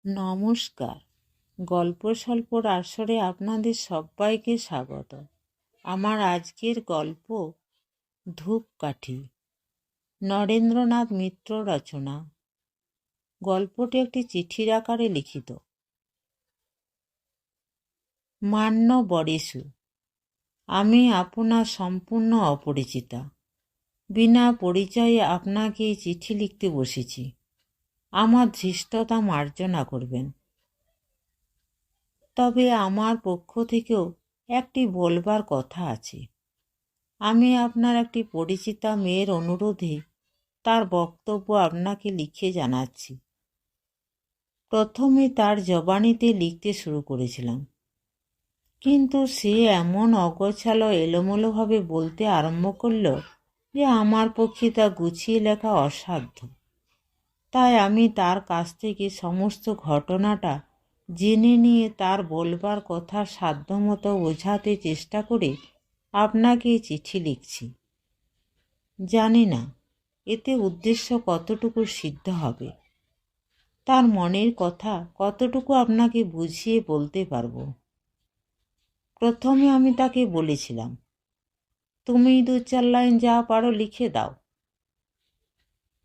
নমস্কার। গল্প স্বল্পর আসরে আপনাদের সবাইকে স্বাগত। আমার আজকের গল্প ধূপকাঠি, নরেন্দ্রনাথ মিত্র রচনা। গল্পটি একটি চিঠির আকারে লিখিত। মান্য বরেশু, আমি আপনার সম্পূর্ণ অপরিচিতা। বিনা পরিচয়ে আপনাকে এই চিঠি লিখতে বসেছি। আমার ধৃষ্টতা মার্জনা করবেন। তবে আমার পক্ষ থেকেও একটি বলবার কথা আছে। আমি আপনার একটি পরিচিতা মেয়ের অনুরোধে তার বক্তব্য আপনাকে লিখে জানাচ্ছি। প্রথমে তার জবানিতে লিখতে শুরু করেছিলাম, কিন্তু সে এমন অগোছালো এলোমেলোভাবে বলতে আরম্ভ করল যে আমার পক্ষে তা গুছিয়ে লেখা অসাধ্য। তাই আমি তার কাছ থেকে সমস্ত ঘটনাটা জেনে নিয়ে তার বলবার কথা সাধ্যমতো বোঝাতে চেষ্টা করে আপনাকে চিঠি লিখছি। জানি না এতে উদ্দেশ্য কতটুকু সিদ্ধ হবে, তার মনের কথা কতটুকু আপনাকে বুঝিয়ে বলতে পারবো। প্রথমে আমি তাকে বলেছিলাম, তুমি 2-4 লাইন যা পারো লিখে দাও।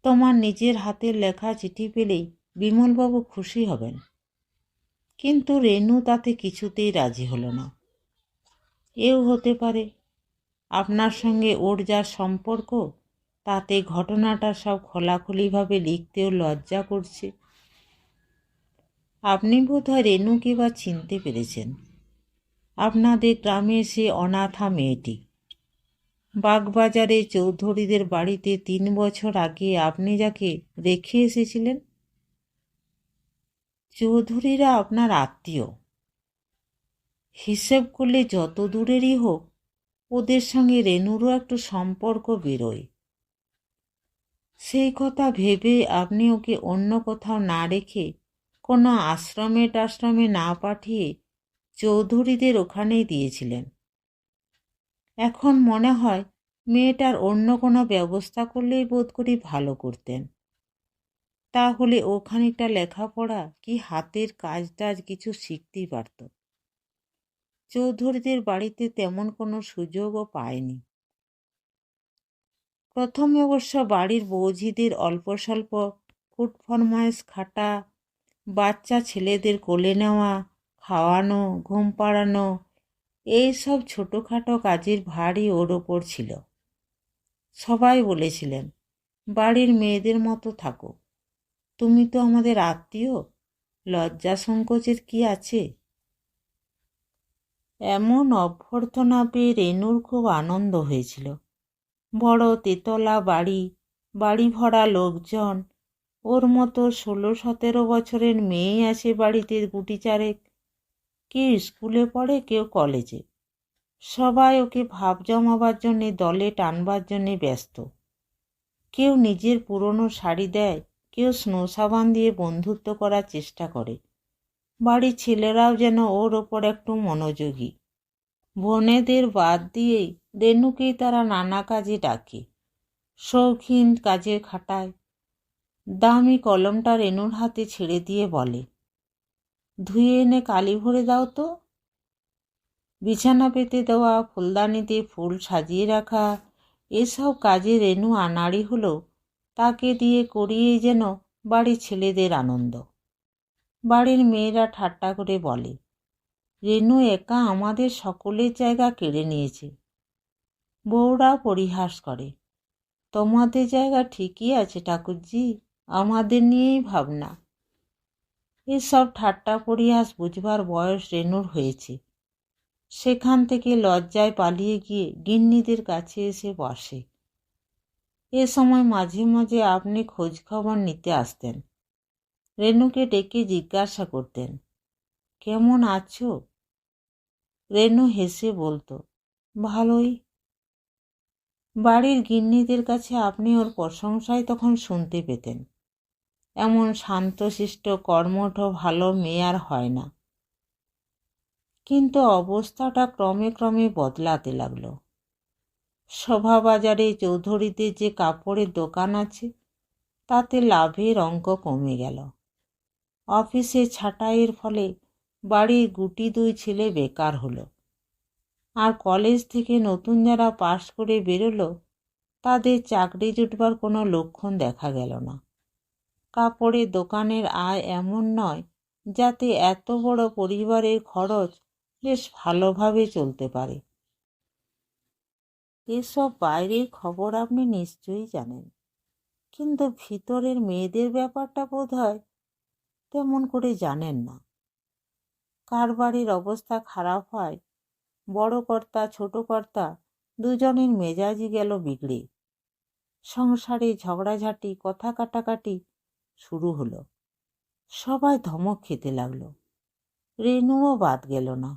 তোমার নিজের হাতের লেখা চিঠি পেলেই বিমলবাবু খুশি হবেন। কিন্তু রেনু তাতে কিছুতেই রাজি হলো না। এও হতে পারে আপনার সঙ্গে ওর যা সম্পর্ক, তাতে ঘটনাটা সব খোলাখুলিভাবে লিখতেও লজ্জা করছে। আপনি বোধহয় রেনুকে বা চিনতে পেরেছেন। আপনাদের গ্রামে সে অনাথা মেয়েটি। বাগবাজারে চৌধুরীদের বাড়িতে 3 বছর আগে আপনি যাকে রেখে এসেছিলেন। চৌধুরীরা আপনার আত্মীয়। হিসেব করলে যত দূরেরই হোক, ওদের সঙ্গে রেনুরও একটু সম্পর্ক বেরোয়। সেই কথা ভেবে আপনি ওকে অন্য কোথাও না রেখে কোনো আশ্রমে না পাঠিয়ে চৌধুরীদের ওখানেই দিয়েছিলেন। এখন মনে হয় মেয়েটার অন্য কোনো ব্যবস্থা করলেই বোধ করি ভালো করতেন। তাহলে ও খানিকটা লেখাপড়া কি হাতের কাজ টাজ কিছু শিখতেই পারত। চৌধুরীদের বাড়িতে তেমন কোনো সুযোগও পায়নি। প্রথমে অবশ্য বাড়ির বৌঝিদের অল্প স্বল্প কুটফরমায়েশ খাটা, বাচ্চা ছেলেদের কোলে নেওয়া, খাওয়ানো, ঘুম পাড়ানো, এইসব ছোটোখাটো কাজের ভারই ওর ওপর ছিল। সবাই বলেছিলেন, বাড়ির মেয়েদের মতো থাকো, তুমি তো আমাদের আত্মীয়, লজ্জা সংকোচের কি আছে। এমন অভ্যর্থনা পেয়ে রেনুর খুব আনন্দ হয়েছিল। বড় তেতলা বাড়ি, বাড়ি ভরা লোকজন, ওর মতো 16-17 বছরের মেয়ে আছে বাড়িতে গুটি চারেক। কেউ স্কুলে পড়ে, কেউ কলেজে। সবাই ওকে ভাব জমাবার জন্যে, দলে টানবার জন্যে ব্যস্ত। কেউ নিজের পুরনো শাড়ি দেয়, কেউ স্নো সাবান দিয়ে বন্ধুত্ব করার চেষ্টা করে। বাড়ির ছেলেরাও যেন ওর ওপর একটু মনোযোগী। বোনেদের বাদ দিয়েই রেনুকেই তারা নানা কাজে ডাকে, শৌখিন কাজে খাটায়। দামি কলমটা রেনুর হাতে ছেড়ে দিয়ে বলে, ধুয়ে এনে কালি ভরে দাও তো। বিছানা পেতে দেওয়া, ফুলদানিতে ফুল সাজিয়ে রাখা, এসব কাজে রেনু আনাড়ি হলো তাকে দিয়ে করিয়েই যেন বাড়ির ছেলেদের আনন্দ। বাড়ির মেয়েরা ঠাট্টা করে বলে, রেনু একা আমাদের সকলের জায়গা কেড়ে নিয়েছে। বউরা পরিহাস করে, তোমাদের জায়গা ঠিকই আছে ঠাকুরজি, আমাদের নিয়েই ভাবনা। এসব ঠাট্টা পরিহাস বুঝবার বয়স রেনুর হয়েছে। সেখান থেকে লজ্জায় পালিয়ে গিয়ে গিন্নিদের কাছে এসে বসে। এ সময় মাঝে মাঝে আপনি খোঁজ খবর নিতে আসতেন। রেনুকে ডেকে জিজ্ঞাসা করতেন, কেমন আছো? রেনু হেসে বলতো, ভালোই। বাড়ির গিন্নিদের কাছে আপনি ওর প্রশংসাই তখন শুনতে পেতেন। এমন শান্তশিষ্ট কর্মঠ ভালো মেয়ে আর হয় না। কিন্তু অবস্থাটা ক্রমে ক্রমে বদলাতে লাগলো। শোভাবাজারে চৌধুরীদের যে কাপড়ের দোকান আছে, তাতে লাভের অঙ্ক কমে গেল। অফিসে ছাঁটাইয়ের ফলে বাড়ির গুটি 2 ছেলে বেকার হলো, আর কলেজ থেকে নতুন যারা পাশ করে বেরোলো তাদের চাকরি জুটবার কোনো লক্ষণ দেখা গেল না। কাপড়ের দোকানের আয় এমন নয় যাতে এত বড় পরিবারের খরচ বেশ ভালোভাবে চলতে পারে। এসব বাইরের খবর আপনি নিশ্চয়ই জানেন, কিন্তু ভিতরের মেয়েদের ব্যাপারটা বোধহয় তেমন করে জানেন না। কার বাড়ির অবস্থা খারাপ হয়, বড় কর্তা ছোট কর্তা দুজনের মেজাজই গেল বিগড়ে। সংসারে ঝগড়াঝাটি, কথা কাটাকাটি শুরু হলো। সবাই ধমক খেতে লাগলো, রেনুও বাদ গেল না।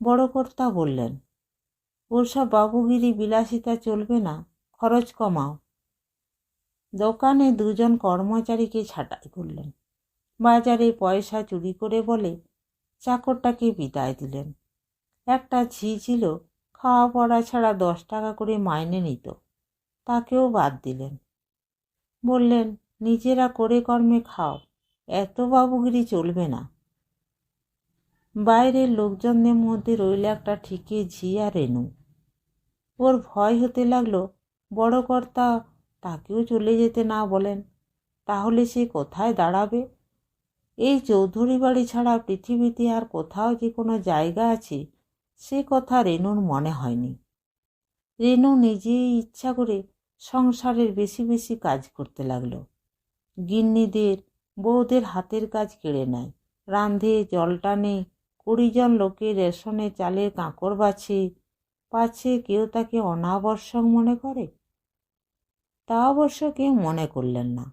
বড় কর্তা বললেন, ওসব বাবুগিরি বিলাসিতা চলবে না, খরচ কমাও। দোকানে 2 জন কর্মচারীকে ছাঁটাই করলেন। বাজারে পয়সা চুরি করে বলে চাকরটাকে বিদায় দিলেন। একটা ঝি ছিল, খাওয়া পড়া ছাড়া 10 টাকা করে মাইনে নিত, তাকেও বাদ দিলেন। বললেন, নিজেরা করে কর্মে খাও, এত বাবুগিরি চলবে না। বাইরের লোকজনদের মধ্যে রইল একটা ঠিকই ঝি আর রেনু। ওর ভয় হতে লাগলো বড় কর্তা তাকেও চলে যেতে না বলেন, তাহলে সে কোথায় দাঁড়াবে। এই চৌধুরী বাড়ি ছাড়া পৃথিবীতে আর কোথাও যে কোনো জায়গা আছে সে কথা রেনুর মনে হয়নি। রেনু নিজেই ইচ্ছা করে সংসারের বেশি বেশি কাজ করতে লাগলো। গিন্নিদের, বউদের হাতের কাজ কেড়ে নেয়, রাঁধে, জল টানে, 20 জন লোকের রেশনে চালের কাঁকড় বাছে, পাছে কেউ তাকে অনাবশ্যক মনে করে। তা অবশ্য কেউ মনে করলেন না।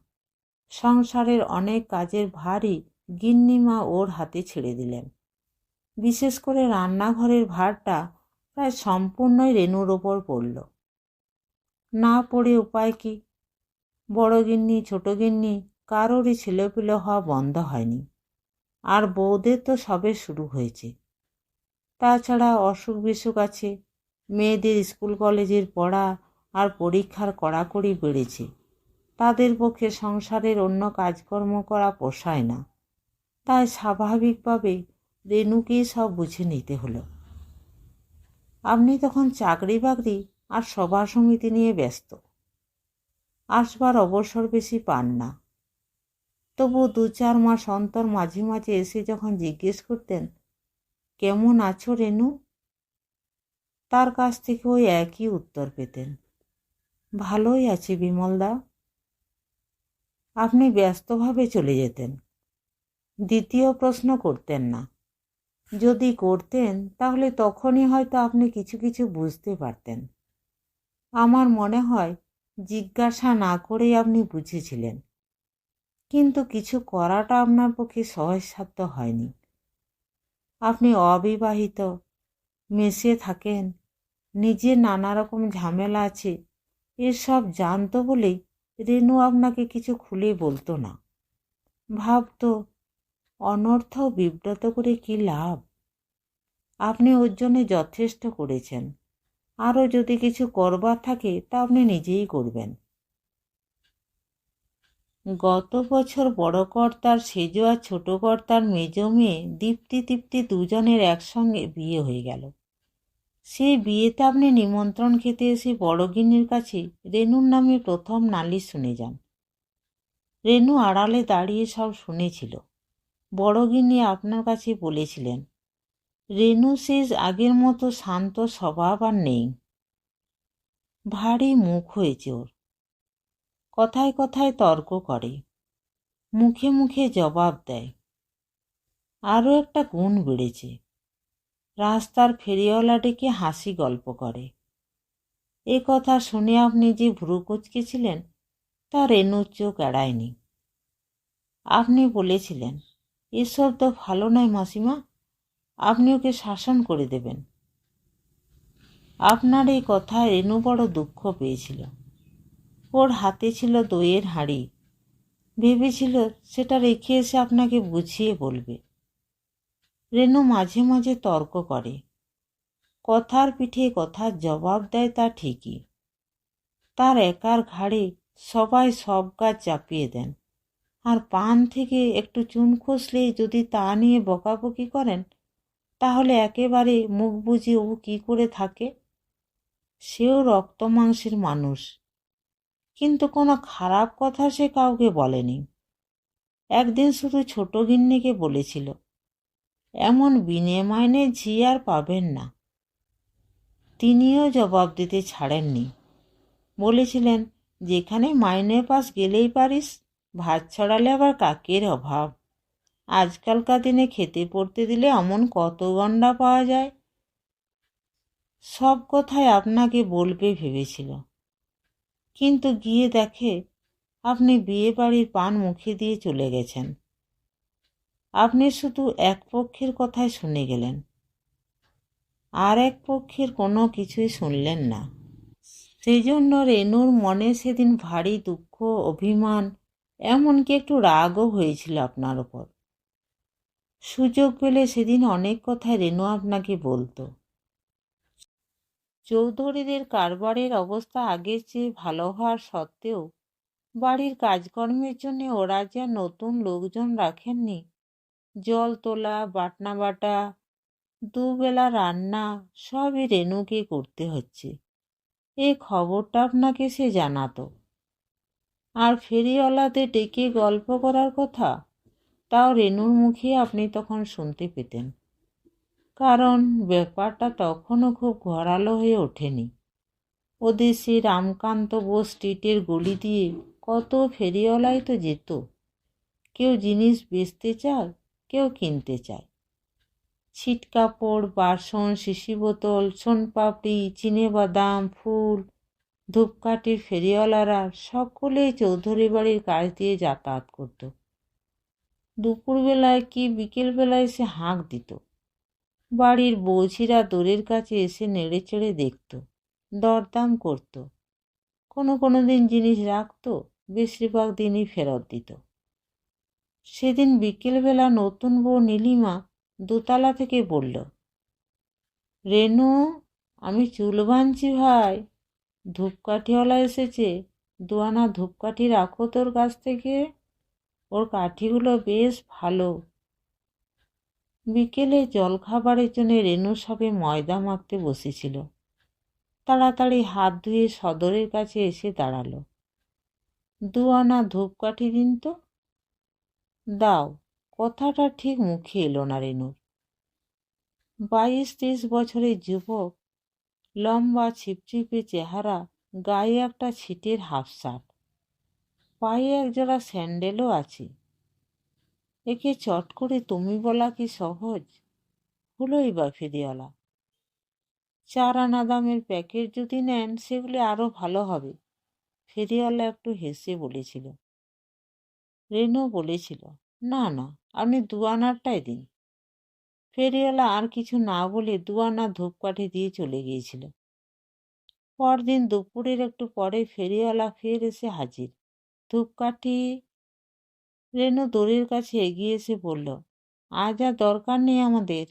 সংসারের অনেক কাজের ভারই গিন্নিমা ওর হাতে ছেড়ে দিলেন। বিশেষ করে রান্নাঘরের ভারটা প্রায় সম্পূর্ণই রেনুর ওপর পড়ল। না পড়ে উপায় কি? বড় গিন্নি ছোট গিন্নি কারোরই ছেলেপিলে হওয়া বন্ধ হয়নি, আর বউদের তো সবে শুরু হয়েছে। তাছাড়া অসুখ বিসুখ আছে, মেয়েদের স্কুল কলেজের পড়া আর পরীক্ষার কড়াকড়ি বেড়েছে। তাদের পক্ষে সংসারের অন্য কাজকর্ম করা পোষায় না, তাই স্বাভাবিকভাবে রেনুকেই সব বুঝে নিতে হলো। আপনি তখন চাকরি বাকরি আর সভা সমিতি নিয়ে ব্যস্ত, আসবার অবসর বেশি পান না। তবু 2-4 মাস অন্তর মাঝে মাঝে এসে যখন জিজ্ঞেস করতেন, কেমন আছো রেনু, তার কাছ থেকে ওই একই উত্তর পেতেন, ভালোই আছি বিমলদা। আপনি ব্যস্তভাবে চলে যেতেন, দ্বিতীয় প্রশ্ন করতেন না। যদি করতেন তাহলে তখনই হয়তো আপনি কিছু কিছু বুঝতে পারতেন। আমার মনে হয় জিজ্ঞাসা না করেই আপনি বুঝেছিলেন, কিন্তু কিছু করাটা আপনার পক্ষে সহজসাধ্য হয়নি। আপনি অবিবাহিত, মেসে থাকেন, নিজের নানা রকম ঝামেলা আছে, এসব জানতো বলেই রেনু আপনাকে কিছু খুলে বলতো না। ভাবতো অনর্থ বিব্রত করে কি লাভ, আপনি ওর জন্য যথেষ্ট করেছেন, আরও যদি কিছু করবার থাকে তা আপনি নিজেই করবেন। গত বছর বড় কর্তার সেজ আর ছোট কর্তার মেজ মেয়ে দীপ্তি দুজনের একসঙ্গে বিয়ে হয়ে গেল। সেই বিয়েতে আপনি নিমন্ত্রণ খেতে এসে বড়গিন্নির কাছে রেনুর নামে প্রথম নালিশ শুনে যান। রেনু আড়ালে দাঁড়িয়ে সব শুনেছিল। বড়গিন্নি আপনার কাছে বলেছিলেন, রেনু শেষ আগের মতো শান্ত স্বভাব আর নেই, ভারী মুখ হয়েছে ওর, কথায় কথায় তর্ক করে, মুখে মুখে জবাব দেয়। আরও একটা গুণ বেড়েছে, রাস্তার ফেরিওয়ালা ডেকে হাসি গল্প করে। এ কথা শুনে আপনি যে ভ্রু কুঁচকেছিলেন তা রেনুর চোখ এড়ায়নি। আপনি বলেছিলেন, এসব তো ভালো নয় মাসিমা, আপনি ওকে শাসন করে দেবেন। আপনার এই কথায় রেনু বড় দুঃখ পেয়েছিল। ওর হাতে ছিল দইয়ের হাঁড়ি, ভেবেছিল সেটা রেখে এসে আপনাকে বুঝিয়ে বলবে। রেনু মাঝে মাঝে তর্ক করে, কথার পিঠে কথার জবাব দেয়, তা ঠিকই। তার একার ঘাড়ে সবাই সব কাজ চাপিয়ে দেন, আর পান থেকে একটু চুন খসলেই যদি তা নিয়ে বকাবকি করেন, তাহলে একেবারে মুখ বুজে ও কী করে থাকে? সেও রক্ত মাংসের মানুষ, কিন্তু কোনো খারাপ কথা সে কাউকে বলেনি। একদিন শুধু ছোট গিন্নিকে বলেছিল, এমন বিনে মাইনে ঝি আর পাবেন না। তিনিও জবাব দিতে ছাড়েননি। বলেছিলেন, যেখানে মাইনে পাস গেলেই পারিস, ভাত ছড়ালে আবার কাকের অভাব। আজকালকার দিনে খেতে পড়তে দিলে অমন কত গণ্ডা পাওয়া যায়। সব কথাই আপনাকে বলবে ভেবেছিল, কিন্তু গিয়ে দেখে আপনি বিয়ে বাড়ির পান মুখে দিয়ে চলে গেছেন। আপনি শুধু এক পক্ষের কথাই শুনে গেলেন, আর এক পক্ষের কোনো কিছুই শুনলেন না। সেই জন্য রেনুর মনে সেদিন ভারী দুঃখ, অভিমান, এমনকি একটু রাগও হয়েছিল আপনার ওপর। সুযোগ পেলে সেদিন অনেক কথাই রেনু আপনাকে বলতো। চৌধুরীদের কারবারের অবস্থা আগের চেয়ে ভালো হওয়ার সত্ত্বেও বাড়ির কাজকর্মের জন্য ওরা যে নতুন লোকজন রাখেননি। জল তোলা, বাটনা বাটা, দুবেলা রান্না সবই রেনুকে করতে হচ্ছে। এই খবরটা আপনাকে সে জানাতো। আর ফেরিওয়ালাতে ডেকে গল্প করার কথা, তাও রেনুর মুখে আপনি তখন শুনতে পেতেন। কারণ ব্যাপারটা তখনও খুব ঘোরালো হয়ে ওঠেনি। ওদের সেই রামকান্ত বোস স্ট্রিটের গলি দিয়ে কত ফেরিওয়ালাই তো যেত। কেউ জিনিস বেচতে চায়, কেউ কিনতে চায়। ছিটকাপড়, বাসন, শিশি বোতল, সোনপাপড়ি, চিনেবাদাম, ফুল, ধূপকাঠির ফেরিওয়ালারা সকলেই চৌধুরী বাড়ির কাছ দিয়ে যাতায়াত করত। দুপুরবেলায় কি বিকেলবেলায় সে হাঁক দিত। বাড়ির বৌঝিরা দোরের কাছে এসে নেড়ে চেড়ে দেখত, দরদাম করত। কোনো দিন জিনিস রাখত, বেশিরভাগ দিনই ফেরত দিত। সেদিন বিকেলবেলা নতুন বউ নীলিমা দোতলা থেকে বলল, রেনু, আমি চুল বাঁধছি ভাই, ধূপকাঠিওয়ালা এসেছে, 2 আনা ধূপকাঠি রাখো তোর কাছ থেকে, ওর কাঠিগুলো বেশ ভালো। বিকেলে জলখাবারের জন্য রেনু সবে ময়দা মাখতে বসেছিল। তাড়াতাড়ি হাত ধুয়ে সদরের কাছে এসে দাঁড়ালো। 2 আনা ধূপকাঠি দিন তো। দাও। কথাটা ঠিক মুখে এলো না রেনুর। 22-23 বছরের যুবক, লম্বা ছিপছিপে চেহারা, গায়ে একটা ছিটের হাফ শার্ট, পায়ে একজোড়া স্যান্ডেলও আছে। একে চট করে তুমি বলা কি সহজ? হলোই বা ফেরিওয়ালা। 4 আনা দামের প্যাকেট যদি নেন সেগুলি আরও ভালো হবে, ফেরিওয়ালা একটু হেসে বলেছিল। রেনু বলেছিল, না না, আপনি 2 আনারটাই দিন। ফেরিওয়ালা আর কিছু না বলে 2 আনা ধূপকাঠি দিয়ে চলে গিয়েছিল। পরদিন দুপুরের একটু পরে ফেরিওয়ালা ফের এসে হাজির। ধূপকাঠি। রেনু দড়ির কাছে এগিয়ে এসে বলল, আজ আর দরকার নেই আমাদের,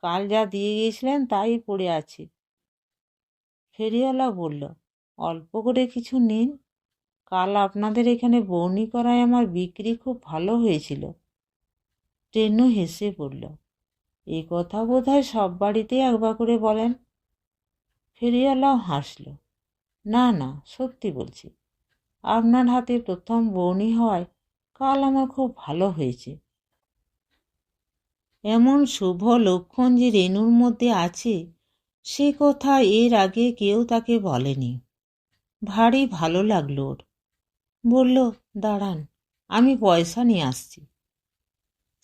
কাল যা দিয়ে গিয়েছিলেন তাই পড়ে আছে। ফেরিওয়ালা বলল, অল্প করে কিছু নিন, কাল আপনাদের এখানে বউনি করায় আমার বিক্রি খুব ভালো হয়েছিল। রেনু হেসে বলল, এ কথা বোধহয় সব বাড়িতেই একবার করে বলেন। ফেরিওয়ালাও হাসল। না না, সত্যি বলছি, আপনার হাতে প্রথম বউনি হওয়ায় কাল আমার খুব ভালো হয়েছে। এমন শুভ লক্ষণ যে রেনুর মধ্যে আছে, সে কথা এর আগে কেউ তাকে বলেনি। ভারী ভালো লাগলো ওর। বলল, দাঁড়ান, আমি পয়সা নিয়ে আসছি।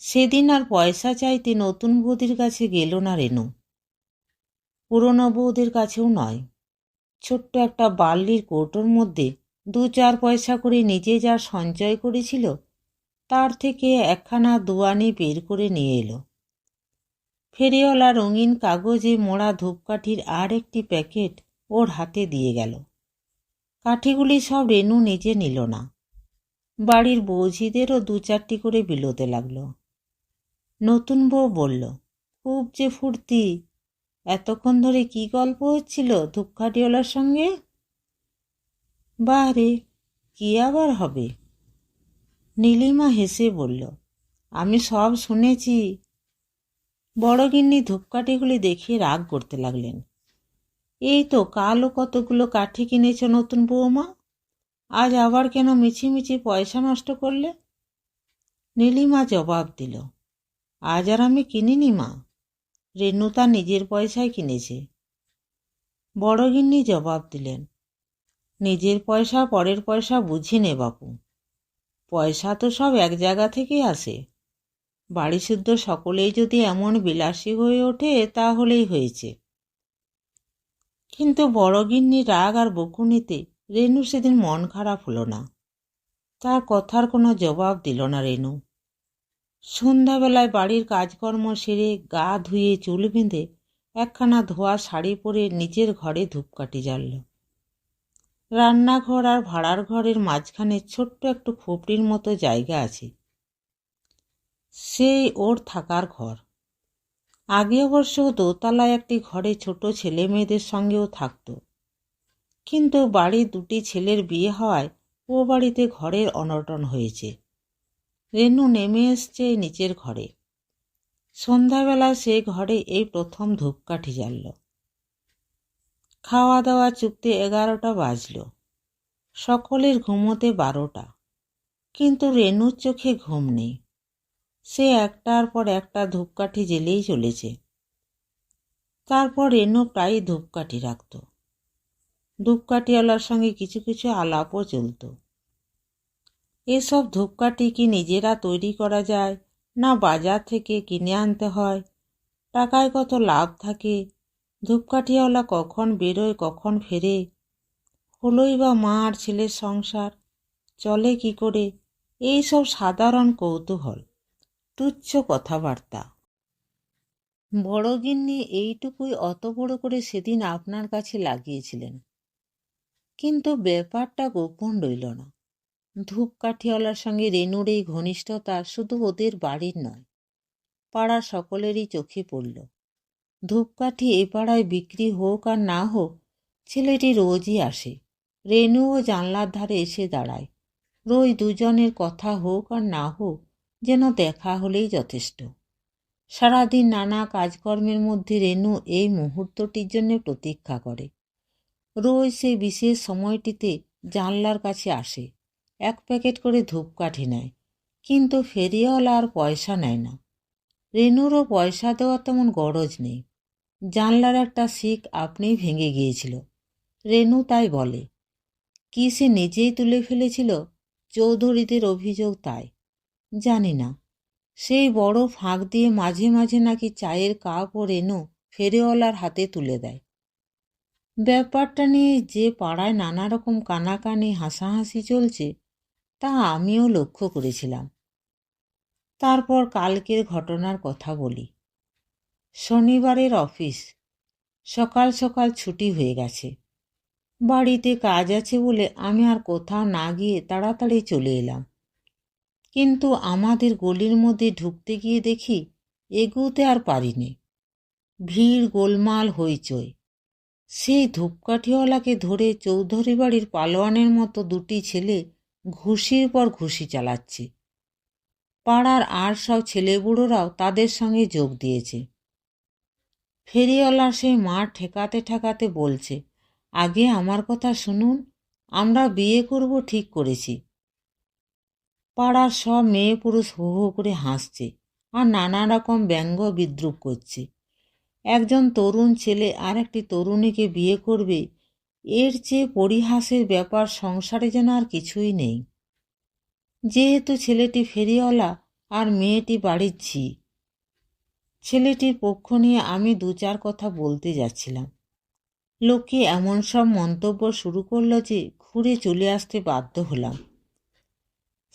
সেদিন আর পয়সা চাইতে নতুন বৌদির কাছে গেল না রেনু, পুরনো বৌদির কাছেও নয়। ছোট্ট একটা বার্লির কৌটোর মধ্যে 2-4 পয়সা করে নিজে যা সঞ্চয় করেছিল তার থেকে 1 খানা 2 আনি বের করে নিয়ে এলো। ফেরিওয়ালা রঙিন কাগজে মোড়া ধূপকাঠির আর একটি প্যাকেট ওর হাতে দিয়ে গেল। কাঠিগুলি সব রেনু নিজে নিল না, বাড়ির বৌঝিদেরও 2-4টি করে বিলোতে লাগলো। নতুন বউ বলল, খুব যে ফুর্তি, এতক্ষণ ধরে কি গল্প হচ্ছিল ধূপকাঠিওয়ালার সঙ্গে? বাহ রে, কি আবার হবে? নীলিমা হেসে বলল, আমি সব শুনেছি। বড়গিন্নি ধূপকাঠিগুলি দেখিয়ে রাগ করতে লাগলেন। এই তো কালও কতগুলো কাঠি কিনেছ নতুন বৌমা, আজ আবার কেন মিছিমিছি পয়সা নষ্ট করলে? নীলিমা জবাব দিল, আজ আর আমি কিনিনি মা, রেনু তার নিজের পয়সায় কিনেছে। বড়গিন্নি জবাব দিলেন, নিজের পয়সা পরের পয়সা বুঝি নে বাপু, পয়সা তো সব এক জায়গা থেকেই আসে। বাড়ি শুদ্ধ সকলেই যদি এমন বিলাসী হয়ে ওঠে তাহলেই হয়েছে। কিন্তু বড়গিন্নির রাগ আর বকুনিতে রেনু সেদিন মন খারাপ হলো না। তার কথার কোনো জবাব দিল না রেনু। সন্ধ্যাবেলায় বাড়ির কাজকর্ম সেরে গা ধুয়ে চুল বেঁধে একখানা ধোয়া শাড়ি পরে নিজের ঘরে ধূপকাঠি জ্বালল। রান্নাঘর আর ভাড়ার ঘরের মাঝখানে ছোট্ট একটু খোপড়ির মতো জায়গা আছে, সেই ওর থাকার ঘর। আগে অবশ্য দোতলায় একটি ঘরে ছোট ছেলে মেয়েদের সঙ্গেও থাকত, কিন্তু বাড়ির দুটি ছেলের বিয়ে হওয়ায় ও বাড়িতে ঘরের অনটন হয়েছে। রেনু নেমে এসছে নিচের ঘরে। সন্ধ্যাবেলা সে ঘরে এই প্রথম ধূপকাঠি জ্বালল। খাওয়া দাওয়া চুক্তি 11টা বাজল, সকলের ঘুমোতে 12টা, কিন্তু রেনুর চোখে ঘুম নেই। সে একটার পর একটা ধূপকাঠি জ্বেলেই চলেছে। তারপর রেনু প্রায় ধূপকাঠি রাখত। ধূপকাঠিওয়ালার সঙ্গে কিছু কিছু আলাপও চলত। এসব ধূপকাঠি কি নিজেরা তৈরি করা যায় না বাজার থেকে কিনে আনতে হয়, টাকায় কত লাভ থাকে, ধূপকাঠিওয়ালা কখন বেরোয় কখন ফেরে, হলোই বা মা আর ছেলের সংসার চলে কি করে, এই সব সাধারণ কৌতূহল, তুচ্ছ কথাবার্তা। বড়গিন্নি এইটুকুই অত বড় করে সেদিন আপনার কাছে লাগিয়েছিলেন, কিন্তু ব্যাপারটা গোপন রইল না। ধূপকাঠিওয়ালার সঙ্গে রেনুর এই ঘনিষ্ঠতা শুধু ওদের বাড়ির নয়, পাড়ার সকলেরই চোখে পড়ল। ধূপকাঠি এ পাড়ায় বিক্রি হোক আর না হোক, ছেলেটি রোজই আসে। রেনুও জানলার ধারে এসে দাঁড়ায়। রোজ দুজনের কথা হোক আর না হোক, যেন দেখা হলেই যথেষ্ট। সারাদিন নানা কাজকর্মের মধ্যে রেনু এই মুহূর্তটির জন্য প্রতীক্ষা করে। রোজ সেই বিশেষ সময়টিতে জানলার কাছে আসে, এক প্যাকেট করে ধূপকাঠি নেয়, কিন্তু ফেরিওয়ালা আর পয়সা নেয় না। রেনুরও পয়সা দেওয়ার তেমন গরজ নেই। জানলার একটা শিক আপনিই ভেঙে গিয়েছিল, রেনু তাই বলে। কি সে নিজেই তুলে ফেলেছিল? চৌধুরীদের অভিযোগ তাই। জানি না, সেই বড় ফাঁক দিয়ে মাঝে মাঝে নাকি চায়ের কাপ ও রেনু ফেরিওয়ালার হাতে তুলে দেয়। ব্যাপারটা নিয়ে যে পাড়ায় নানা রকম কানাকানি হাসাহাসি চলছে, তা আমিও লক্ষ্য করেছিলাম। তারপর কালকের ঘটনার কথা বলি। শনিবারের অফিস, সকাল সকাল ছুটি হয়ে গেছে। বাড়িতে কাজ আছে বলে আমি আর কোথাও না গিয়ে তাড়াতাড়ি চলে এলাম। কিন্তু আমাদের গলির মধ্যে ঢুকতে গিয়ে দেখি এগোতে আর পারিনি। ভিড়, গোলমাল, হইচই। সেই ধূপকাঠিওয়ালাকে ধরে চৌধুরী বাড়ির পালোয়ানের মতো দুটি ছেলে ঘুষির পর ঘুষি চালাচ্ছে। পাড়ার আর সব ছেলেবুড়োরাও তাদের সঙ্গে যোগ দিয়েছে। ফেরিওয়ালা সেই মাঠ ঠেকাতে ঠেকাতে বলছে, আগে আমার কথা শুনুন, আমরা বিয়ে করব ঠিক করেছি। পাড়ার সব মেয়ে পুরুষ হো হো করে হাসছে আর নানা রকম ব্যঙ্গ বিদ্রূপ করছে। একজন তরুণ ছেলে আর একটি তরুণীকে বিয়ে করবে, এর চেয়ে পরিহাসের ব্যাপার সংসারে যেন আর কিছুই নেই। যেহেতু ছেলেটি ফেরিওয়ালা আর মেয়েটি বাড়ির ঝি, ছেলেটির পক্ষ নিয়ে আমি 2-4 কথা বলতে যাচ্ছিলাম। লোকে এমন সব মন্তব্য শুরু করল যে ঘুরে চলে আসতে বাধ্য হলাম।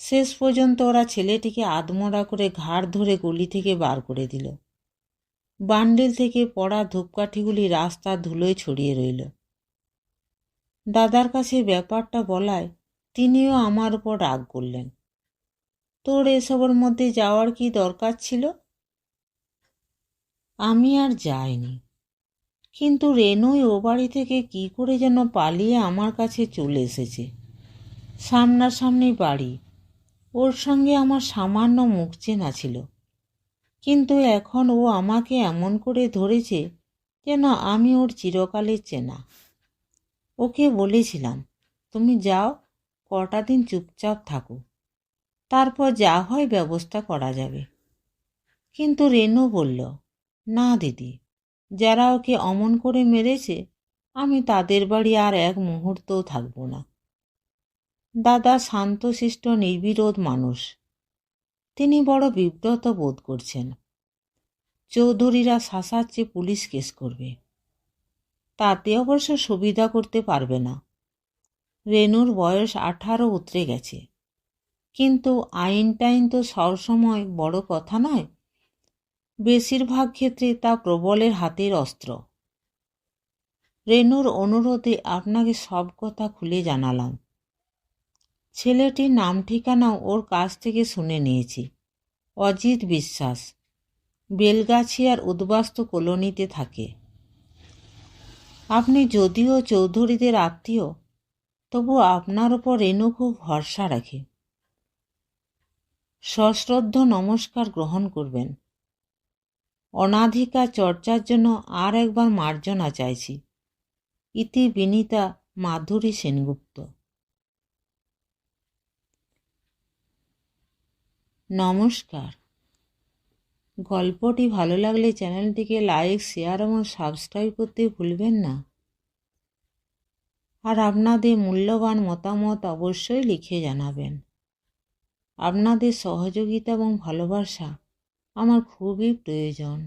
শেষ পর্যন্ত ওরা ছেলেটিকে আধমরা করে ঘাড় ধরে গলি থেকে বার করে দিল। বান্ডিল থেকে পড়া ধূপকাঠিগুলি রাস্তার ধুলোয় ছড়িয়ে রইল। দাদার কাছে ব্যাপারটা বলায় তিনিও আমার উপর রাগ করলেন। তোর এসবের মধ্যে যাওয়ার কি দরকার ছিল? আমি আর যাইনি, কিন্তু রেনুই ও বাড়ি থেকে কি করে যেন পালিয়ে আমার কাছে চলে এসেছে। সামনাসামনি বাড়ি, ওর সঙ্গে আমার সামান্য মুখ চেনা ছিল, কিন্তু এখন ও আমাকে এমন করে ধরেছে যেন আমি ওর চিরকালের চেনা। ওকে বলেছিলাম, তুমি যাও, কটা দিন চুপচাপ থাকো, তারপর যা হয় ব্যবস্থা করা যাবে। কিন্তু রেনু বলল, না দিদি, যারা ওকে অমন করে মেরেছে আমি তাদের বাড়ি আর এক মুহূর্তও থাকব না। দাদা শান্তশিষ্ট নির্বিরোধ মানুষ। তিনি বড় বিব্রত বোধ করছেন। চৌধুরীরা শাসাচ্ছে পুলিশ কেস করবে, তাতে অবশ্য সুবিধা করতে পারবে না। রেনুর বয়স 18 উতরে গেছে, কিন্তু আইন টাইন তো সবসময় বড় কথা নয়। বেশিরভাগ ক্ষেত্রে তা প্রবলের হাতের অস্ত্র। রেনুর অনুরোধে আপনাকে সব কথা খুলে জানালাম। ছেলেটির নাম ঠিকানাও ওর কাছ থেকে শুনে নিয়েছি। অজিত বিশ্বাস, বেলগাছিয়ার উদ্বাস্তু কলোনিতে থাকে। আপনি যদিও চৌধুরীদের আত্মীয়, তবু আপনার ওপর রেনু খুব ভরসা রাখে। সশ্রদ্ধ নমস্কার গ্রহণ করবেন। অনাধিকার চর্চার জন্য আর একবার মার্জনা চাইছি। ইতি বিনীতা মাধুরী সেনগুপ্ত। নমস্কার। গল্পটি ভালো লাগলে চ্যানেলটিকে লাইক, শেয়ার এবং সাবস্ক্রাইব করতে ভুলবেন না। আর আপনাদের মূল্যবান মতামত অবশ্যই লিখে জানাবেন। আপনাদের সহযোগিতা এবং ভালোবাসা আমার খুবই প্রয়োজন।